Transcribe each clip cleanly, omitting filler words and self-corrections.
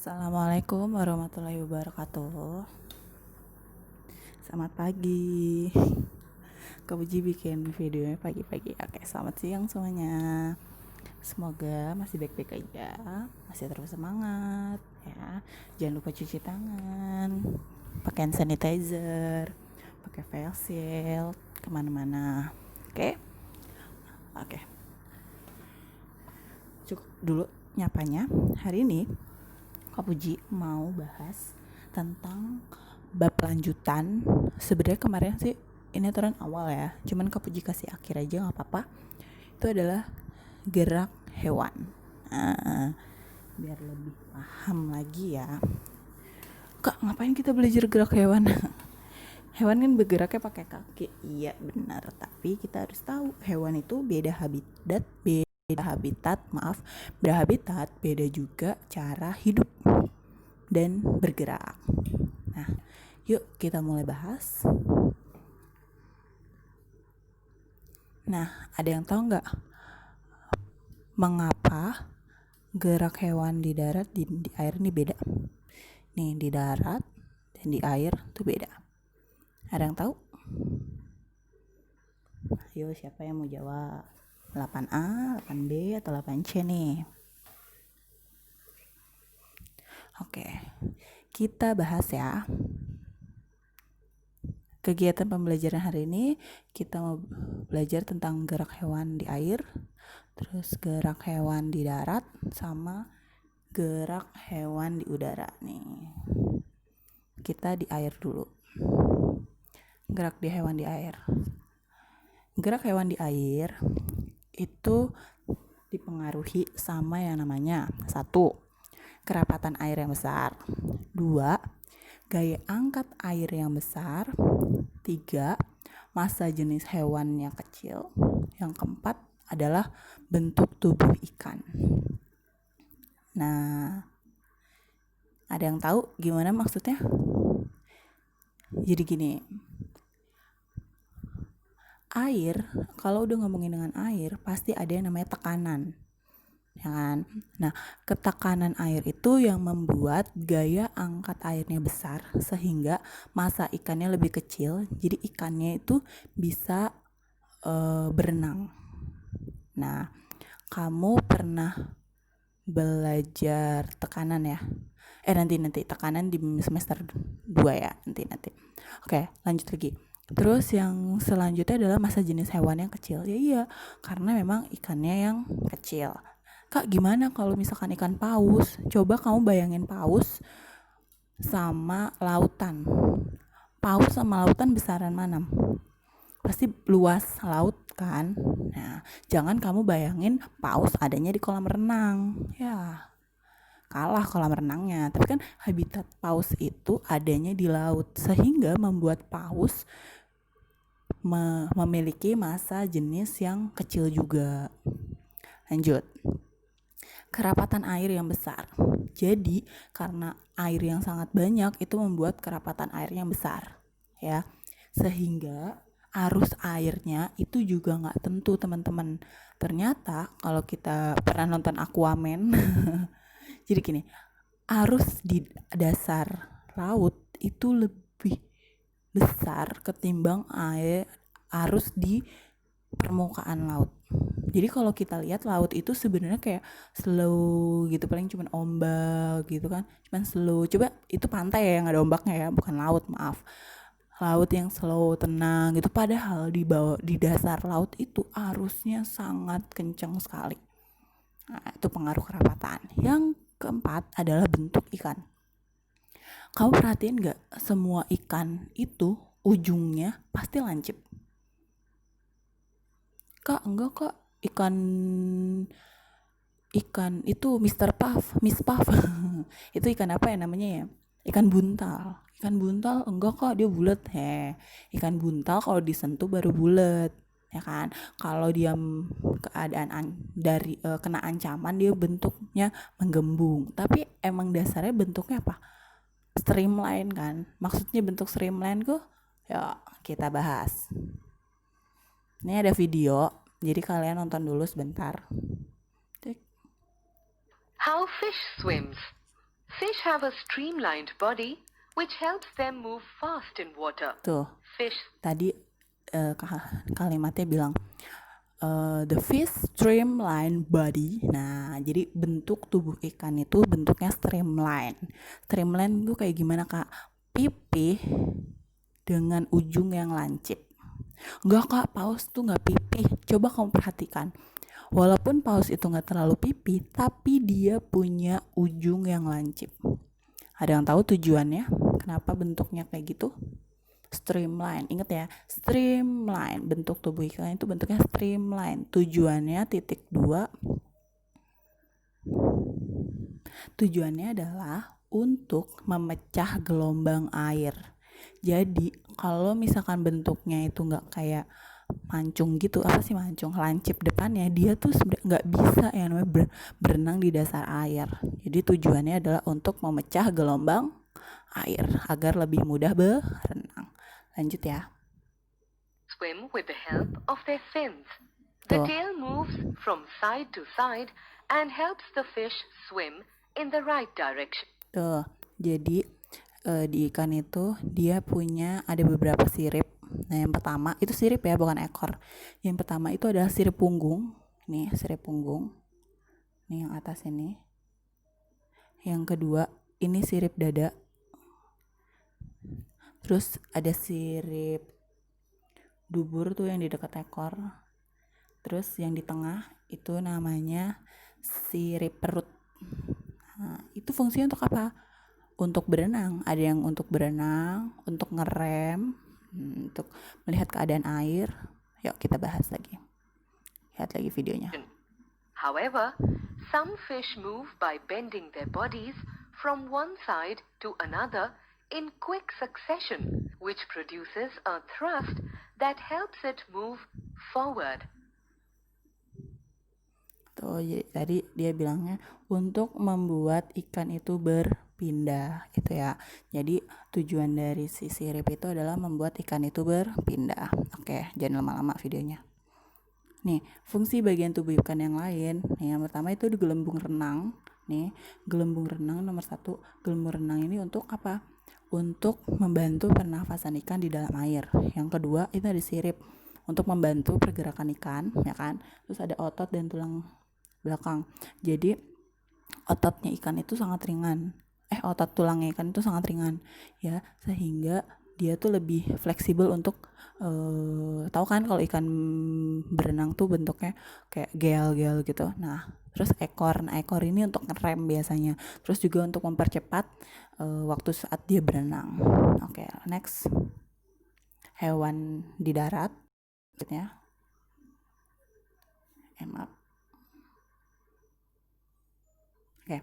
Assalamualaikum warahmatullahi wabarakatuh. Selamat pagi. Kak Puji bikin videonya pagi-pagi. Oke, selamat siang semuanya. Semoga masih baik-baik aja, masih terus semangat ya. Jangan lupa cuci tangan, pakai hand sanitizer, pakai face shield kemana-mana. Oke, oke. Cukup dulu nyapanya. Hari ini Kak Puji mau bahas tentang bab lanjutan. Sebenarnya kemarin sih ini aturan awal ya, cuman Kak Puji kasih akhir aja nggak apa-apa. Itu adalah gerak hewan. Biar lebih paham lagi ya. Kak, ngapain kita belajar gerak hewan? Hewan kan bergeraknya pakai kaki. Iya benar, tapi kita harus tahu hewan itu beda habitat, beda juga cara hidup dan bergerak. Nah, yuk kita mulai bahas. Nah, ada yang tahu nggak mengapa gerak hewan di darat di air ini beda? Nih, di darat dan di air tuh beda. Ada yang tahu? Ayo, siapa yang mau jawab? 8A, 8B, atau 8C nih? Oke, kita bahas ya. Kegiatan pembelajaran hari ini kita mau belajar tentang gerak hewan di air, terus gerak hewan di darat, sama gerak hewan di udara nih. Kita di air dulu. Gerak di hewan di air. Gerak hewan di air itu dipengaruhi sama yang namanya 1. Kerapatan air yang besar. 2. Gaya angkat air yang besar. 3. Massa jenis hewannya kecil. Yang keempat adalah bentuk tubuh ikan. Nah, ada yang tahu gimana maksudnya? Jadi gini, air, kalau udah ngomongin dengan air, pasti ada yang namanya tekanan, ya kan? Nah, ketekanan air itu yang membuat gaya angkat airnya besar, sehingga massa ikannya lebih kecil, jadi ikannya itu bisa berenang. Nah, kamu pernah belajar tekanan ya? Nanti tekanan di semester 2 ya, nanti. Oke, lanjut lagi. Terus yang selanjutnya adalah massa jenis hewan yang kecil. Ya iya, karena memang ikannya yang kecil. Kak, gimana kalau misalkan ikan paus? Coba kamu bayangin paus sama lautan. Paus sama lautan besaran mana? Pasti luas laut kan? Nah, jangan kamu bayangin paus adanya di kolam renang. Ya, kalah kolam renangnya. Tapi kan habitat paus itu adanya di laut, sehingga membuat paus memiliki massa jenis yang kecil juga. Lanjut. Kerapatan air yang besar. Jadi karena air yang sangat banyak itu membuat kerapatan air yang besar, ya. Sehingga arus airnya itu juga nggak tentu, teman-teman. Ternyata kalau kita pernah nonton Aquaman, jadi gini, arus di dasar laut itu lebih besar ketimbang arus di permukaan laut. Jadi kalau kita lihat laut itu sebenarnya kayak slow gitu, paling cuman ombak gitu kan, cuman slow. Coba itu pantai ya yang ada ombaknya ya, bukan laut, maaf. Laut yang slow, tenang gitu. Padahal di dasar laut itu arusnya sangat kencang sekali. Nah, itu pengaruh kerapatan. Yang keempat adalah bentuk ikan. Kamu perhatiin gak, semua ikan itu ujungnya pasti lancip? Kak, enggak kak, ikan itu Mr. Puff, Miss Puff. Itu ikan apa ya namanya ya? Ikan buntal. Ikan buntal enggak kak, dia bulat. Ikan buntal kalau disentuh baru bulat, ya kan? Kalau dia keadaan dari kena ancaman, dia bentuknya menggembung. Tapi emang dasarnya bentuknya apa? Streamline kan? Maksudnya bentuk streamline kok? Ya, kita bahas. Ini ada video, jadi kalian nonton dulu sebentar. How fish swims. Fish have a streamlined body which helps them move fast in water. Tuh, Fish tadi kalimatnya bilang the fish streamline body. Nah, jadi bentuk tubuh ikan itu bentuknya streamline. Streamline itu kayak gimana, Kak? Pipih dengan ujung yang lancip. Enggak, Kak, paus tuh nggak pipih. Coba kamu perhatikan. Walaupun paus itu nggak terlalu pipih, tapi dia punya ujung yang lancip. Ada yang tahu tujuannya? Kenapa bentuknya kayak gitu? Streamline, inget ya, streamline, bentuk tubuh ikan itu bentuknya streamline. Tujuannya tujuannya adalah untuk memecah gelombang air. Jadi kalau misalkan bentuknya itu nggak kayak mancung gitu, apa sih mancung, lancip depannya, dia tuh sebenarnya nggak bisa yang namanya berenang di dasar air. Jadi tujuannya adalah untuk memecah gelombang air agar lebih mudah berenang. Lanjut ya. swim with the help of their fins. The Tuh. tail moves from side to side and helps the fish swim in the right direction. Tuh, jadi di ikan itu dia punya ada beberapa sirip. Nah, yang pertama itu sirip ya, bukan ekor. Yang pertama itu adalah sirip punggung. Nih, sirip punggung. Nih yang atas ini. Yang kedua, ini sirip dada. Terus ada sirip dubur tuh yang di dekat ekor. Terus yang di tengah itu namanya sirip perut. Nah, itu fungsinya untuk apa? Untuk berenang. Ada yang untuk berenang, untuk ngerem, untuk melihat keadaan air. Yuk kita bahas lagi. Lihat lagi videonya. However, some fish move by bending their bodies from one side to another in quick succession, which produces a thrust that helps it move forward. Tuh, jadi tadi dia bilangnya untuk membuat ikan itu berpindah gitu ya. Jadi tujuan dari si sirip itu adalah membuat ikan itu berpindah. Oke, jangan lama-lama videonya. Nih, fungsi bagian tubuh ikan yang lain. Nih, yang pertama itu di gelembung renang. Nih, gelembung renang nomor 1. Gelembung renang ini untuk apa? Untuk membantu pernafasan ikan di dalam air. Yang kedua, itu ada sirip untuk membantu pergerakan ikan, ya kan? Terus ada otot dan tulang belakang. Jadi ototnya ikan itu sangat ringan. Otot tulangnya ikan itu sangat ringan, ya, sehingga dia tuh lebih fleksibel untuk tahu kan kalau ikan berenang tuh bentuknya kayak gel-gel gitu. Nah, terus ekor ini untuk ngerem biasanya. Terus juga untuk mempercepat waktu saat dia berenang. Oke, next. Hewan di darat, maksudnya. Maaf. Oke,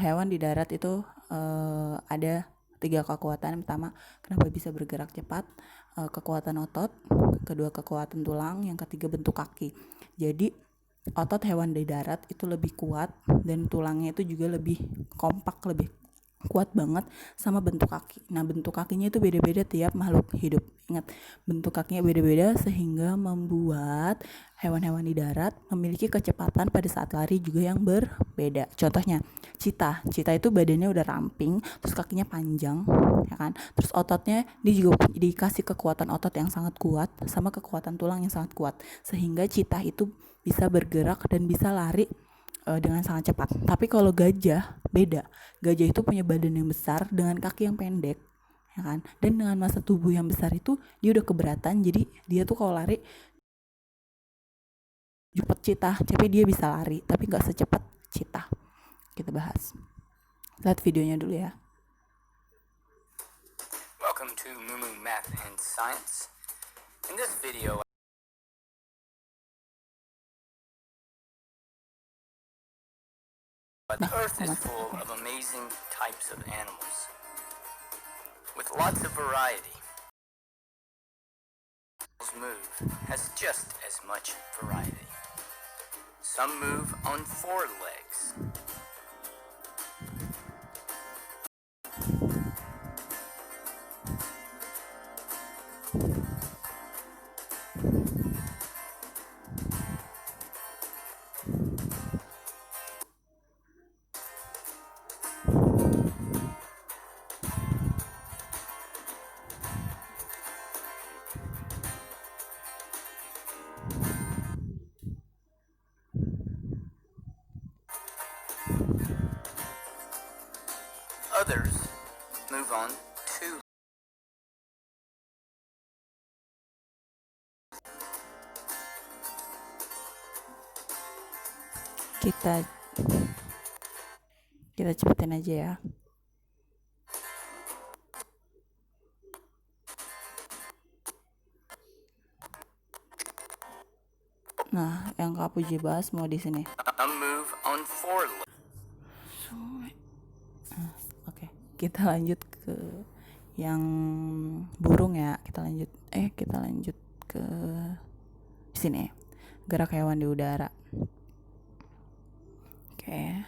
hewan di darat itu ada 3 kekuatan. Pertama, kenapa bisa bergerak cepat, kekuatan otot, kedua kekuatan tulang, yang ketiga bentuk kaki. Jadi otot hewan di darat itu lebih kuat dan tulangnya itu juga lebih kompak, lebih kuat banget sama bentuk kaki. Nah, bentuk kakinya itu beda-beda tiap makhluk hidup. Ingat, bentuk kakinya beda-beda sehingga membuat hewan-hewan di darat memiliki kecepatan pada saat lari juga yang berbeda. Contohnya, cheetah itu badannya udah ramping, terus kakinya panjang, ya kan? Terus ototnya dia juga dikasih kekuatan otot yang sangat kuat sama kekuatan tulang yang sangat kuat, sehingga cheetah itu bisa bergerak dan bisa lari dengan sangat cepat. Tapi kalau gajah beda. Gajah itu punya badan yang besar dengan kaki yang pendek, ya kan? Dan dengan massa tubuh yang besar itu dia udah keberatan. Jadi dia tuh kalau lari cepat cheetah, tapi dia bisa lari, tapi nggak secepat cheetah. Kita bahas. Lihat videonya dulu ya. Welcome to Mumu Math and Science. In this video, the Earth is full of amazing types of animals, with lots of variety. Move has just as much variety. Some move on 4 legs. Others move on too. Kita cepetin aja ya. Nah, yang Kak Puji bahas mau di sini. A move on four legs. Oke, kita lanjut ke yang burung ya. Kita lanjut ke sini. Gerak hewan di udara. Oke.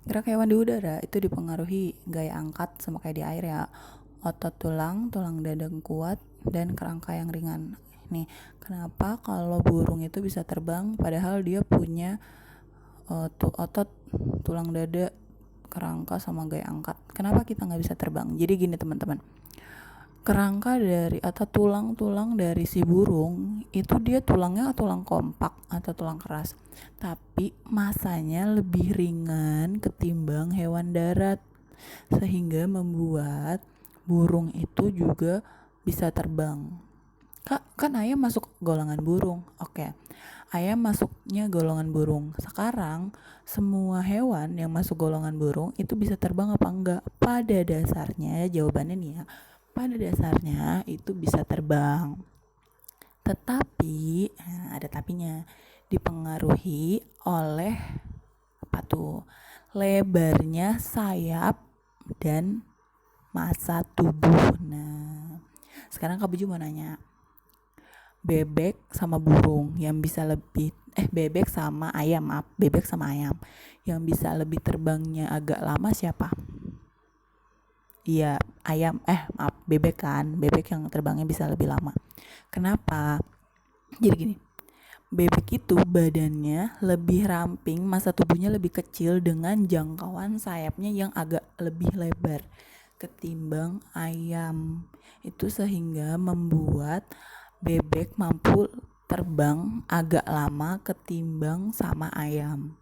Gerak hewan di udara itu dipengaruhi gaya angkat sama kayak di air ya. Otot tulang dada yang kuat, dan kerangka yang ringan. Nih, kenapa kalau burung itu bisa terbang padahal dia punya otot, tulang dada, kerangka sama gaya angkat. Kenapa kita nggak bisa terbang? Jadi gini teman-teman, kerangka dari atau tulang dari si burung itu dia tulangnya tulang kompak atau tulang keras, tapi masanya lebih ringan ketimbang hewan darat, sehingga membuat burung itu juga bisa terbang. Kak, kan ayam masuk golongan burung. Oke, ayam masuknya golongan burung. Sekarang semua hewan yang masuk golongan burung itu bisa terbang apa enggak? Pada dasarnya jawabannya nih ya, pada dasarnya itu bisa terbang. Tetapi ada tapinya, dipengaruhi oleh apa tuh? Lebarnya sayap dan massa tubuh. Nah, sekarang Kak Buju mau nanya, bebek sama burung yang bisa lebih bebek sama ayam yang bisa lebih terbangnya agak lama siapa? Iya, bebek kan, bebek yang terbangnya bisa lebih lama. Kenapa? Jadi gini, bebek itu badannya lebih ramping, massa tubuhnya lebih kecil dengan jangkauan sayapnya yang agak lebih lebar ketimbang ayam. Itu sehingga membuat bebek mampu terbang agak lama ketimbang sama ayam.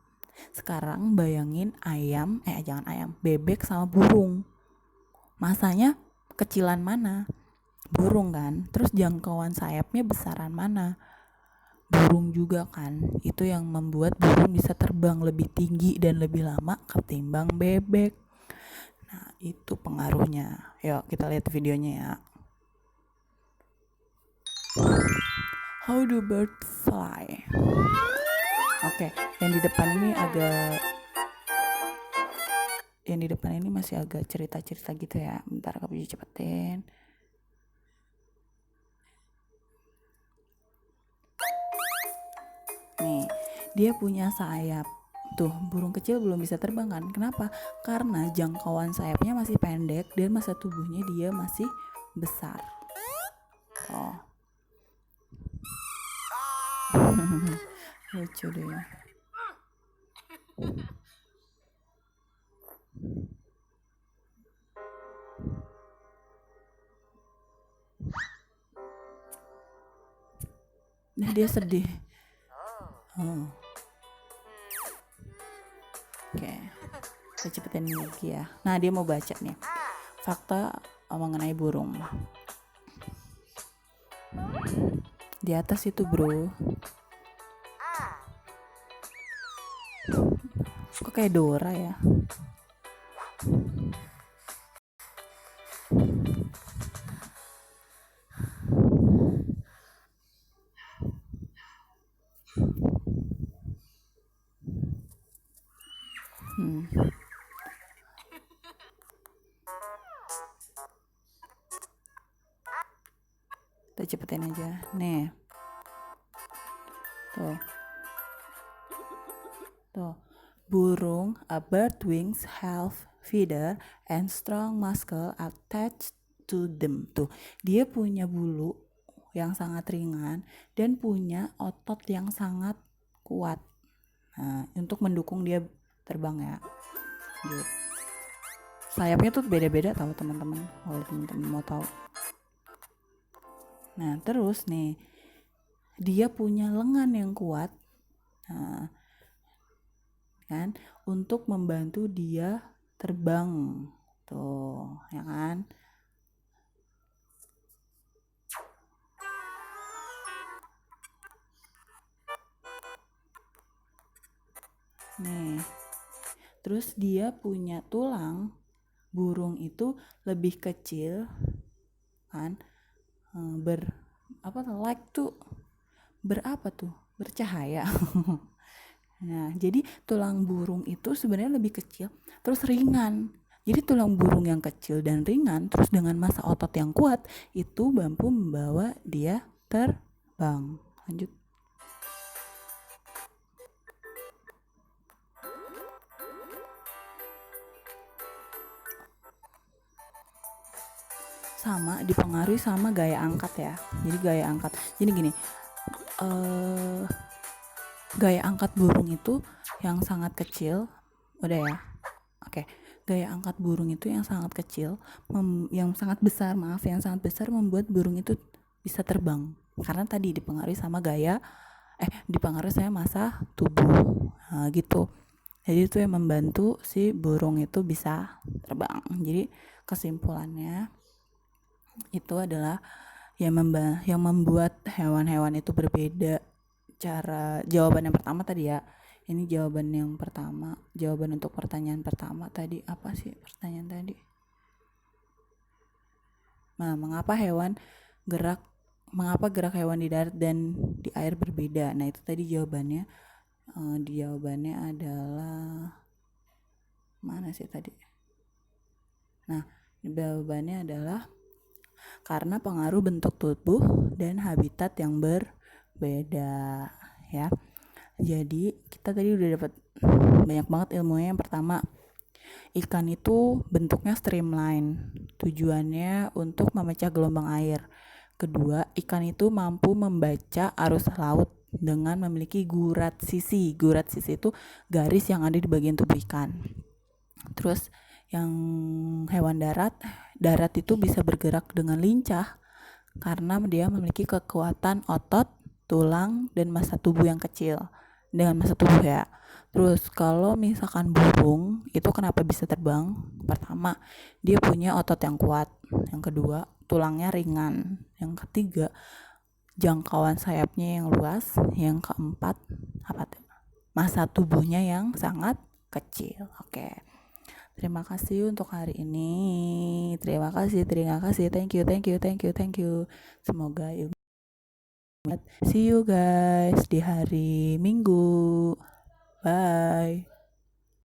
Sekarang bayangin bebek sama burung. Masanya kecilan mana? Burung kan. Terus jangkauan sayapnya besaran mana? Burung juga kan. Itu yang membuat burung bisa terbang lebih tinggi dan lebih lama ketimbang bebek. Nah, itu pengaruhnya. Yuk kita lihat videonya ya. How do birds fly? Oke, yang di depan ini masih agak cerita-cerita gitu ya. Bentar Kak Puji cepetin. Nih, dia punya sayap. Tuh, burung kecil belum bisa terbang kan? Kenapa? Karena jangkauan sayapnya masih pendek dan massa tubuhnya dia masih besar. Lucu deh. Nah, dia sedih. Oke, kita cepetin lagi ya. Nah, dia mau baca nih fakta mengenai burung. Di atas itu bro, kok kayak Dora ya? Kita cepetin aja. Nih. Tuh. Burung, a bird wings half feather and strong muscle attached to them. Tuh, dia punya bulu yang sangat ringan dan punya otot yang sangat kuat. Nah, untuk mendukung dia terbang ya. Gitu. Sayapnya tuh beda-beda tahu teman-teman. Kalau teman-teman mau tahu. Nah, terus nih, dia punya lengan yang kuat. Nah, kan, untuk membantu dia terbang. Tuh, ya kan? Nih, terus dia punya tulang, burung itu lebih kecil kan, bercahaya. Nah, jadi tulang burung itu sebenarnya lebih kecil, terus ringan. Jadi tulang burung yang kecil dan ringan, terus dengan massa otot yang kuat, itu mampu membawa dia terbang. Lanjut. Sama, dipengaruhi sama gaya angkat ya. Jadi gaya angkat. Jadi gini, gaya angkat burung itu yang sangat kecil, udah ya. Oke, gaya angkat burung itu yang sangat kecil, yang sangat besar membuat burung itu bisa terbang. Karena tadi dipengaruhi sama dipengaruhi sama massa tubuh, nah, gitu. Jadi itu yang membantu si burung itu bisa terbang. Jadi kesimpulannya itu adalah yang membuat hewan-hewan itu berbeda. Cara jawaban yang pertama tadi ya, ini jawaban yang pertama, jawaban untuk pertanyaan pertama tadi apa sih pertanyaan tadi? Nah, mengapa gerak hewan di darat dan di air berbeda? Nah, itu tadi jawabannya. Jawabannya adalah mana sih tadi? Nah, jawabannya adalah karena pengaruh bentuk tubuh dan habitat yang berbeda ya. Jadi kita tadi udah dapat banyak banget ilmunya. Yang pertama, ikan itu bentuknya streamline, tujuannya untuk memecah gelombang air. Kedua, ikan itu mampu membaca arus laut dengan memiliki gurat sisi. Gurat sisi itu garis yang ada di bagian tubuh ikan. Terus yang hewan darat itu bisa bergerak dengan lincah karena dia memiliki kekuatan otot, tulang, dan massa tubuh yang kecil. Dengan massa tubuh ya. Terus kalau misalkan burung itu kenapa bisa terbang? Pertama, dia punya otot yang kuat. Yang kedua, tulangnya ringan. Yang ketiga, jangkauan sayapnya yang luas. Yang keempat, massa tubuhnya yang sangat kecil. Oke. Terima kasih untuk hari ini. Terima kasih. Thank you. Semoga ilmu. See you guys di hari Minggu. Bye.